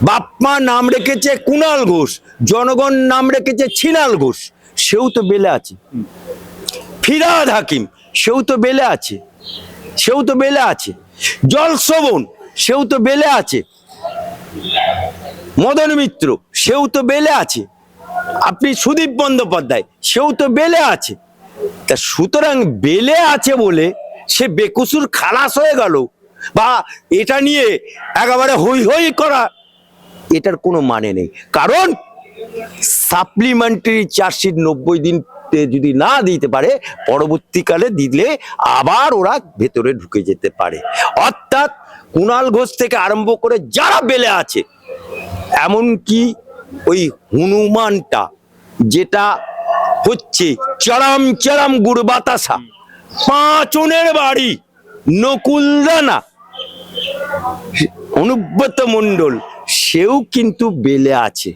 বাপমা নাম রেখেছে কুণাল ঘোষ, জনগণ নাম রেখেছে ছিনাল ঘোষ, সেও তো বেলে আছে। ফিরহাদ হাকিম, সেও তো বেলে আছে, সেও তো বেলে আছে। জলশোভন, সেও তো বেলে আছে। মদন মিত্র, সেও তো বেলে আছে। আপনি সুদীপ বন্দ্যোপাধ্যায়, সেও তো বেলে আছে। তা সুতরাং বেলে আছে বলে সে বেকসুর খালাস হয়ে গেল, বা এটা নিয়ে একেবারে হই হই করা, এটার কোনো মানে নেই। কারণ সাপ্লিমেন্টারি চার্জশিট 90 দিন যদি না দিতে পারে, পরবর্তীকালে দিলে আবার ওরা ভেতরে ঢুকে যেতে পারে। অর্থাৎ কুণাল ঘোষ থেকে আরম্ভ করে যারা বেলে আছে, এমনকি ওই হনুমানটা যেটা হচ্ছে চরম চরম গুড় বাতাসা, পাঁচনের বাড়ি, নকুলদানা, অনুব্রত মণ্ডল, সেও কিন্তু বেলে আছে।